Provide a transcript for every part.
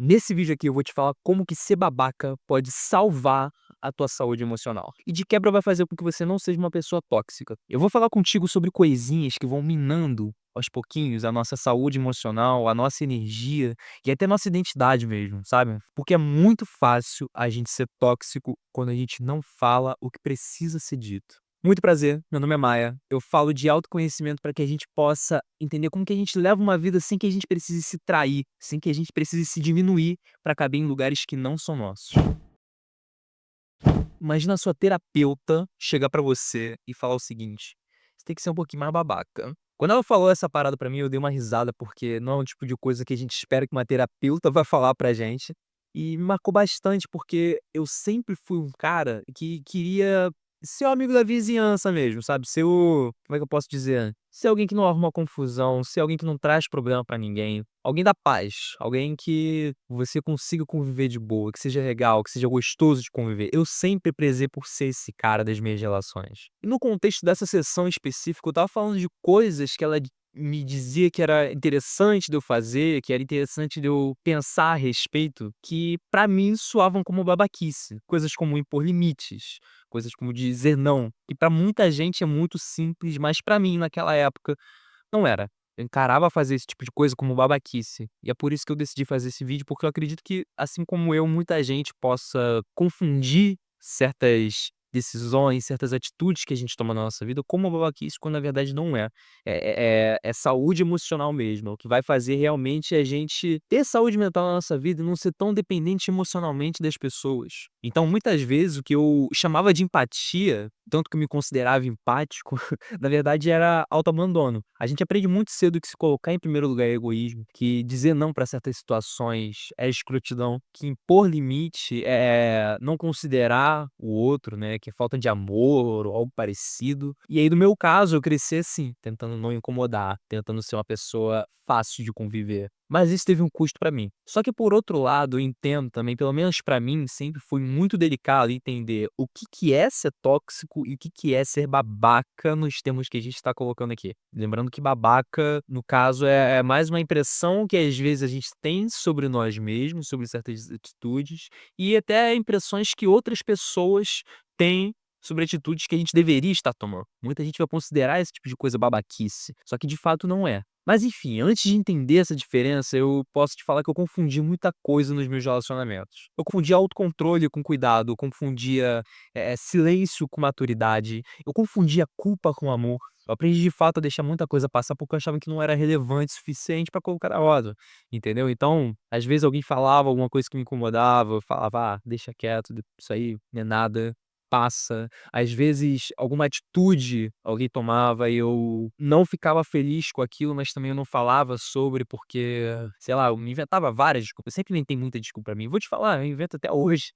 Nesse vídeo aqui eu vou te falar como que ser babaca pode salvar a tua saúde emocional. E de quebra vai fazer com que você não seja uma pessoa tóxica. Eu vou falar contigo sobre coisinhas que vão minando aos pouquinhos a nossa saúde emocional, a nossa energia e até nossa identidade mesmo, sabe? Porque é muito fácil a gente ser tóxico quando a gente não fala o que precisa ser dito. Muito prazer, meu nome é Maia. Eu falo de autoconhecimento para que a gente possa entender como que a gente leva uma vida sem que a gente precise se trair, sem que a gente precise se diminuir para caber em lugares que não são nossos. Imagina a sua terapeuta chegar pra você e falar o seguinte: "Você tem que ser um pouquinho mais babaca". Quando ela falou essa parada pra mim, eu dei uma risada, porque não é o tipo de coisa que a gente espera que uma terapeuta vai falar pra gente. E me marcou bastante, porque eu sempre fui um cara que queria ser o amigo da vizinhança mesmo, sabe, ser o como é que eu posso dizer? Ser alguém que não arruma confusão, ser alguém que não traz problema pra ninguém, alguém da paz, alguém que você consiga conviver de boa, que seja legal, que seja gostoso de conviver. Eu sempre prezei por ser esse cara das minhas relações. E no contexto dessa sessão específica, eu estava falando de coisas que ela me dizia que era interessante de eu fazer, que era interessante de eu pensar a respeito, que pra mim soavam como babaquice. Coisas como impor limites, coisas como dizer não, que pra muita gente é muito simples, mas pra mim naquela época não era. Eu encarava fazer esse tipo de coisa como babaquice. E é por isso que eu decidi fazer esse vídeo, porque eu acredito que, assim como eu, muita gente possa confundir certas decisões, certas atitudes que a gente toma na nossa vida como babaquice, quando na verdade não é. É saúde emocional mesmo. O que vai fazer realmente é a gente ter saúde mental na nossa vida e não ser tão dependente emocionalmente das pessoas. Então, muitas vezes, o que eu chamava de empatia, tanto que eu me considerava empático, na verdade era autoabandono. A gente aprende muito cedo que se colocar em primeiro lugar é egoísmo, que dizer não para certas situações é escrotidão, que impor limite é não considerar o outro, né, que é falta de amor ou algo parecido. E aí no meu caso eu cresci assim, tentando não incomodar, tentando ser uma pessoa fácil de conviver. Mas isso teve um custo pra mim. Só que por outro lado, eu entendo também, pelo menos pra mim, sempre foi muito delicado entender o que que é ser tóxico e o que que é ser babaca nos termos que a gente tá colocando aqui. Lembrando que babaca, no caso, é mais uma impressão que às vezes a gente tem sobre nós mesmos, sobre certas atitudes, e até impressões que outras pessoas têm sobre atitudes que a gente deveria estar tomando. Muita gente vai considerar esse tipo de coisa babaquice, só que de fato não é. Mas enfim, antes de entender essa diferença, eu posso te falar que eu confundi muita coisa nos meus relacionamentos. Eu confundia autocontrole com cuidado, eu confundia, silêncio com maturidade, eu confundia culpa com amor. Eu aprendi de fato a deixar muita coisa passar, porque eu achava que não era relevante o suficiente pra colocar na roda, entendeu? Então, às vezes alguém falava alguma coisa que me incomodava, eu falava: "Ah, deixa quieto, isso aí não é nada, passa". Às vezes, alguma atitude alguém tomava e eu não ficava feliz com aquilo, mas também eu não falava sobre, porque, sei lá, eu me inventava várias desculpas. Eu sempre inventei muita desculpa pra mim. Vou te falar, eu invento até hoje.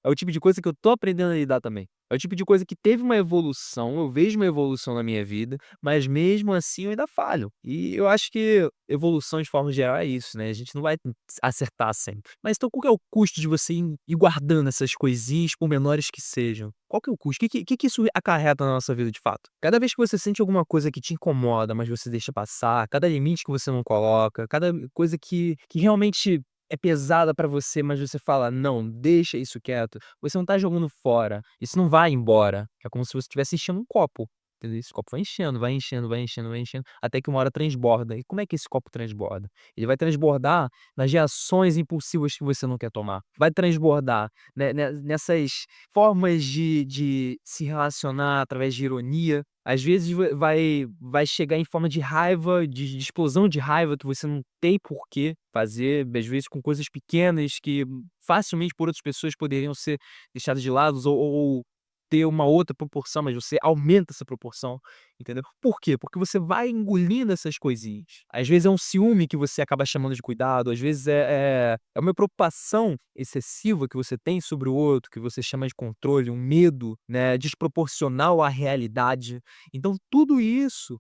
É o tipo de coisa que eu tô aprendendo a lidar também. É o tipo de coisa que teve uma evolução, eu vejo uma evolução na minha vida, mas mesmo assim eu ainda falho. E eu acho que evolução de forma geral é isso, né, a gente não vai acertar sempre. Mas então qual que é o custo de você ir guardando essas coisinhas, por menores que sejam? Qual que é o custo? O que que isso acarreta na nossa vida de fato? Cada vez que você sente alguma coisa que te incomoda, mas você deixa passar, cada limite que você não coloca, cada coisa que realmente é pesada pra você, mas você fala: "Não, deixa isso quieto", você não tá jogando fora, isso não vai embora. É como se você estivesse enchendo um copo, entendeu? Esse copo vai enchendo, vai enchendo, vai enchendo, vai enchendo, até que uma hora transborda. E como é que esse copo transborda? Ele vai transbordar nas reações impulsivas que você não quer tomar. Vai transbordar, nessas formas de se relacionar através de ironia. Às vezes vai chegar em forma de raiva, de explosão de raiva que você não tem porquê fazer, às vezes com coisas pequenas que facilmente por outras pessoas poderiam ser deixadas de lado ou ter uma outra proporção, mas você aumenta essa proporção, entendeu? Por quê? Porque você vai engolindo essas coisinhas. Às vezes é um ciúme que você acaba chamando de cuidado, às vezes é uma preocupação excessiva que você tem sobre o outro, que você chama de controle, um medo, né, desproporcional à realidade. Então tudo isso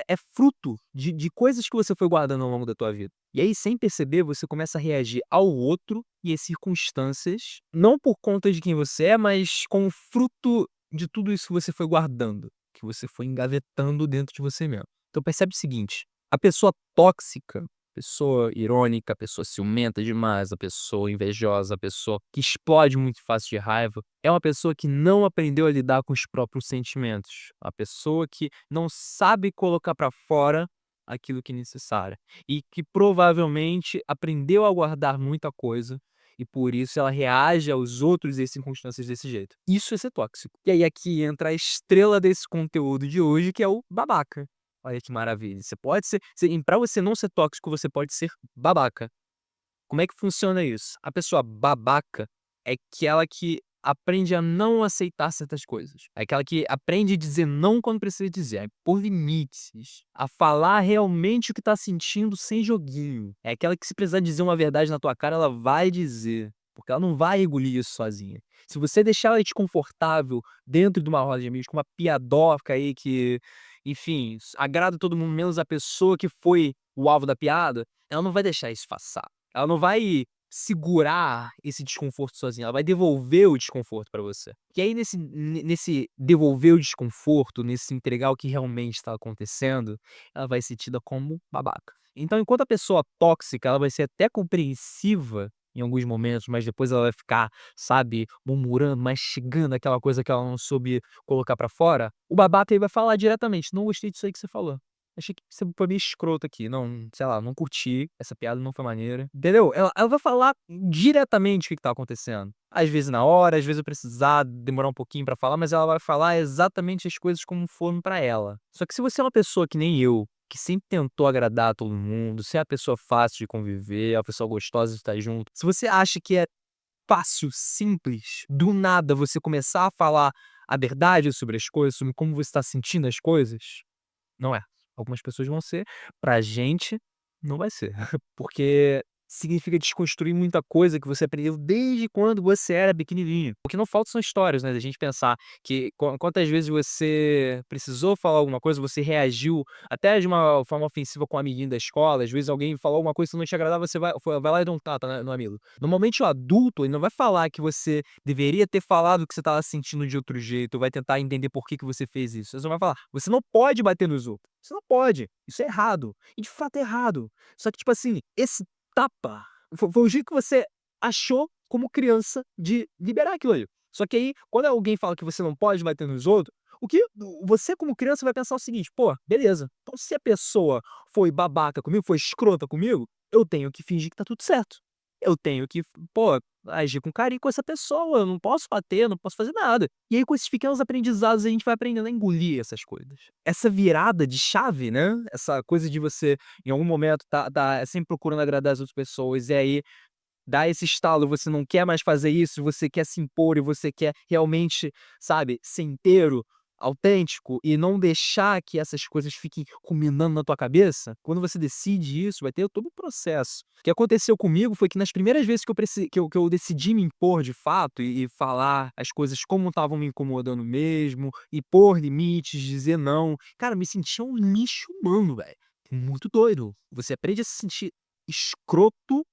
é fruto de coisas que você foi guardando ao longo da tua vida. E aí, sem perceber, você começa a reagir ao outro e às circunstâncias, não por conta de quem você é, mas como fruto de tudo isso que você foi guardando, que você foi engavetando dentro de você mesmo. Então percebe o seguinte, a pessoa tóxica, Pessoa irônica, a pessoa ciumenta demais, a pessoa invejosa, a pessoa que explode muito fácil de raiva, é uma pessoa que não aprendeu a lidar com os próprios sentimentos. A pessoa que não sabe colocar pra fora aquilo que é necessário. E que provavelmente aprendeu a guardar muita coisa e por isso ela reage aos outros e às circunstâncias desse jeito. Isso é ser tóxico. E aí aqui entra a estrela desse conteúdo de hoje, que é o babaca. Olha que maravilha. Você pode ser e pra você não ser tóxico, você pode ser babaca. Como é que funciona isso? A pessoa babaca é aquela que aprende a não aceitar certas coisas. É aquela que aprende a dizer não quando precisa dizer, a impor limites, a falar realmente o que tá sentindo sem joguinho. É aquela que se precisar dizer uma verdade na tua cara, ela vai dizer, porque ela não vai engolir isso sozinha. Se você deixar ela desconfortável dentro de uma roda de amigos com uma piadoca aí que, enfim, agrada todo mundo menos a pessoa que foi o alvo da piada, ela não vai deixar isso passar. Ela não vai segurar esse desconforto sozinha, ela vai devolver o desconforto pra você. E aí nesse devolver o desconforto, nesse entregar o que realmente está acontecendo, ela vai ser tida como babaca. Então enquanto a pessoa tóxica, ela vai ser até compreensiva em alguns momentos, mas depois ela vai ficar, sabe, murmurando, mastigando aquela coisa que ela não soube colocar pra fora, o babaca ele vai falar diretamente: "Não gostei disso aí que você falou. Achei que você foi meio escroto aqui, não, sei lá, não curti, essa piada não foi maneira", entendeu? Ela vai falar diretamente o que tá acontecendo. Às vezes na hora, às vezes eu precisar demorar um pouquinho pra falar, mas ela vai falar exatamente as coisas como foram pra ela. Só que se você é uma pessoa que nem eu, que sempre tentou agradar todo mundo, se é uma pessoa fácil de conviver, é uma pessoa gostosa de estar junto, se você acha que é fácil, simples, do nada você começar a falar a verdade sobre as coisas, sobre como você tá sentindo as coisas, não é. Algumas pessoas vão ser, pra gente não vai ser. Porque significa desconstruir muita coisa que você aprendeu desde quando você era pequenininho. O que não falta são histórias, né, da gente pensar que quantas vezes você precisou falar alguma coisa, você reagiu até de uma forma ofensiva com um amiguinho da escola, às vezes alguém falou alguma coisa que não te agradava, você vai lá e dá um tapa, né, no amigo. Normalmente o adulto, ele não vai falar que você deveria ter falado que você estava sentindo de outro jeito, vai tentar entender por que que você fez isso. Você só vai falar: "Você não pode bater nos outros. Você não pode. Isso é errado". E de fato é errado. Só que, tipo assim, esse tapa foi o jeito que você achou como criança de liberar aquilo ali. Só que aí, quando alguém fala que você não pode bater nos outros, o que você como criança vai pensar o seguinte: "Pô, beleza, então se a pessoa foi babaca comigo, foi escrota comigo, eu tenho que fingir que tá tudo certo. Eu tenho que, pô, agir com carinho com essa pessoa, eu não posso bater, não posso fazer nada". E aí com esses pequenos aprendizados a gente vai aprendendo a engolir essas coisas. Essa virada de chave, né, essa coisa de você em algum momento tá sempre procurando agradar as outras pessoas e aí dá esse estalo, você não quer mais fazer isso, você quer se impor e você quer realmente, sabe, ser inteiro, autêntico e não deixar que essas coisas fiquem ruminando na tua cabeça, quando você decide isso, vai ter todo um processo. O que aconteceu comigo foi que nas primeiras vezes que eu decidi me impor de fato e falar as coisas como estavam me incomodando mesmo, e pôr limites, dizer não, cara, me sentia um lixo humano, velho. Muito doido. Você aprende a se sentir escroto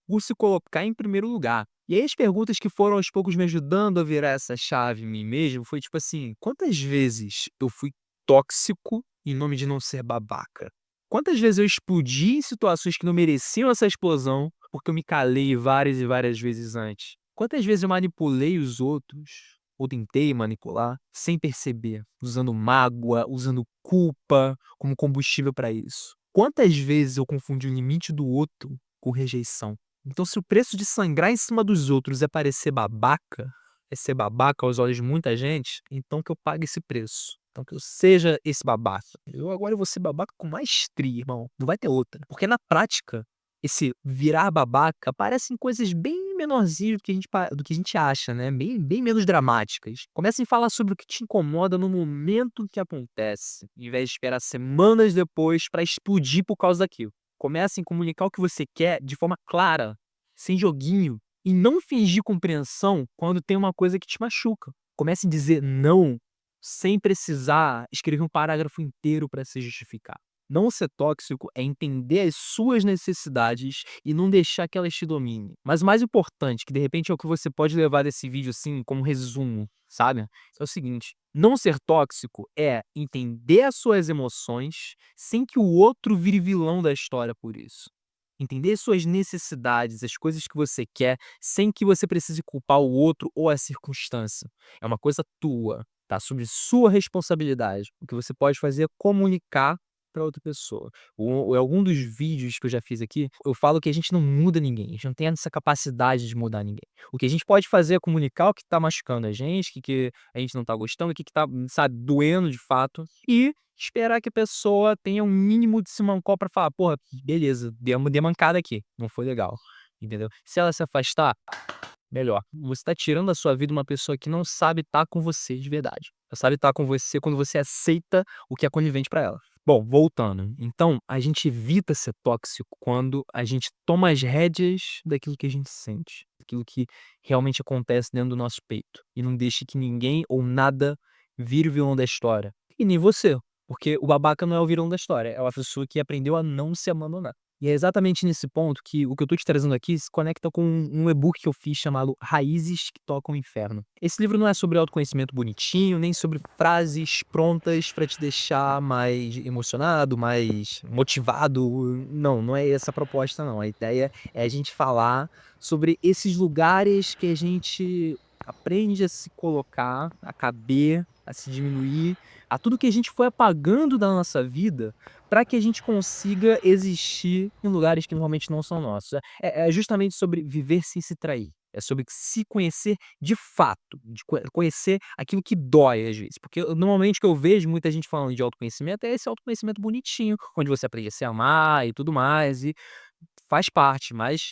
por se colocar em primeiro lugar. E aí as perguntas que foram aos poucos me ajudando a virar essa chave em mim mesmo foi tipo assim: quantas vezes eu fui tóxico em nome de não ser babaca? Quantas vezes eu explodi em situações que não mereciam essa explosão, porque eu me calei várias e várias vezes antes? Quantas vezes eu manipulei os outros, ou tentei manipular, sem perceber, usando mágoa, usando culpa como combustível para isso? Quantas vezes eu confundi o limite do outro com rejeição? Então, se o preço de sangrar em cima dos outros é parecer babaca, é ser babaca aos olhos de muita gente, então que eu pague esse preço. Então que eu seja esse babaca. Eu vou ser babaca com maestria, irmão. Não vai ter outra. Porque na prática, esse virar babaca parecem coisas bem menorzinhas do que a gente acha, né? Bem menos dramáticas. Comecem a falar sobre o que te incomoda no momento que acontece, em vez de esperar semanas depois para explodir por causa daquilo. Comecem a comunicar o que você quer de forma clara, sem joguinho, e não fingir compreensão quando tem uma coisa que te machuca. Comece a dizer não sem precisar escrever um parágrafo inteiro para se justificar. Não ser tóxico é entender as suas necessidades e não deixar que elas te dominem. Mas o mais importante, que de repente é o que você pode levar desse vídeo assim como resumo, sabe? É o seguinte: não ser tóxico é entender as suas emoções sem que o outro vire vilão da história por isso. Entender suas necessidades, as coisas que você quer, sem que você precise culpar o outro ou a circunstância. É uma coisa tua, tá? Sobre sua responsabilidade. O que você pode fazer é comunicar para outra pessoa. Algum dos vídeos que eu já fiz aqui, eu falo que a gente não muda ninguém, a gente não tem essa capacidade de mudar ninguém. O que a gente pode fazer é comunicar o que tá machucando a gente, que a gente não tá gostando, o que tá, sabe, doendo de fato, e esperar que a pessoa tenha um mínimo de simancol pra falar: "Porra, beleza, dei uma mancada aqui, não foi legal", entendeu. Se ela se afastar, melhor. Você tá tirando da sua vida uma pessoa que não sabe estar com você de verdade. Ela sabe estar com você quando você aceita o que é conivente pra ela. Bom, voltando, então a gente evita ser tóxico quando a gente toma as rédeas daquilo que a gente sente, daquilo que realmente acontece dentro do nosso peito, e não deixe que ninguém ou nada vire o vilão da história. E nem você, porque o babaca não é o vilão da história, é uma pessoa que aprendeu a não se abandonar. E é exatamente nesse ponto que o que eu tô te trazendo aqui se conecta com um e-book que eu fiz chamado Raízes que Tocam o Inferno. Esse livro não é sobre autoconhecimento bonitinho, nem sobre frases prontas pra te deixar mais emocionado, mais motivado. Não, não é essa a proposta não. A ideia é a gente falar sobre esses lugares que a gente aprende a se colocar, a caber, a se diminuir, a tudo que a gente foi apagando da nossa vida para que a gente consiga existir em lugares que normalmente não são nossos. É justamente sobre viver sem se trair. É sobre se conhecer de fato, de conhecer aquilo que dói às vezes. Porque normalmente o que eu vejo muita gente falando de autoconhecimento é esse autoconhecimento bonitinho, onde você aprende a se amar e tudo mais, e faz parte, mas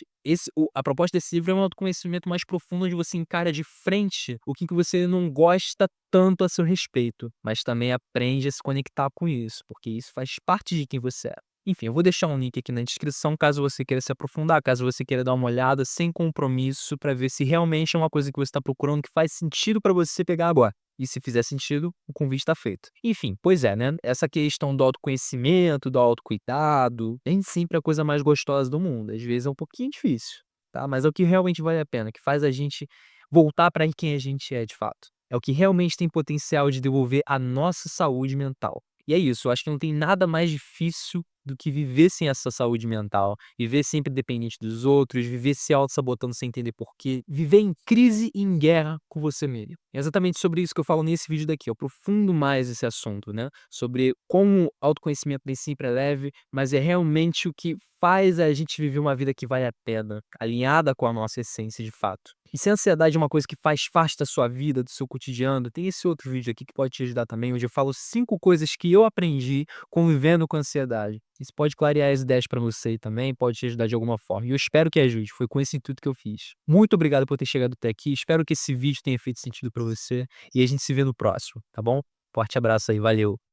a proposta desse livro é um autoconhecimento mais profundo, onde você encara de frente o que você não gosta tanto a seu respeito, mas também aprende a se conectar com isso, porque isso faz parte de quem você é. Enfim, eu vou deixar um link aqui na descrição caso você queira se aprofundar, caso você queira dar uma olhada sem compromisso para ver se realmente é uma coisa que você está procurando que faz sentido para você pegar agora. E se fizer sentido, o convite está feito. Enfim, pois é, né? Essa questão do autoconhecimento, do autocuidado, nem sempre é a coisa mais gostosa do mundo. Às vezes é um pouquinho difícil, tá? Mas é o que realmente vale a pena, que faz a gente voltar para quem a gente é de fato. É o que realmente tem potencial de devolver a nossa saúde mental. E é isso, eu acho que não tem nada mais difícil do que viver sem essa saúde mental, viver sempre dependente dos outros, viver se auto-sabotando sem entender porquê, viver em crise e em guerra com você mesmo. É exatamente sobre isso que eu falo nesse vídeo daqui, eu aprofundo mais esse assunto, né, sobre como autoconhecimento nem sempre é leve, mas é realmente o que faz a gente viver uma vida que vale a pena, alinhada com a nossa essência de fato. E se a ansiedade é uma coisa que faz parte da sua vida, do seu cotidiano, tem esse outro vídeo aqui que pode te ajudar também, onde eu falo 5 coisas que eu aprendi convivendo com a ansiedade. Isso pode clarear as ideias pra você e também pode te ajudar de alguma forma. E eu espero que ajude, foi com esse intuito que eu fiz. Muito obrigado por ter chegado até aqui, espero que esse vídeo tenha feito sentido pra você e a gente se vê no próximo, tá bom? Forte abraço aí, valeu!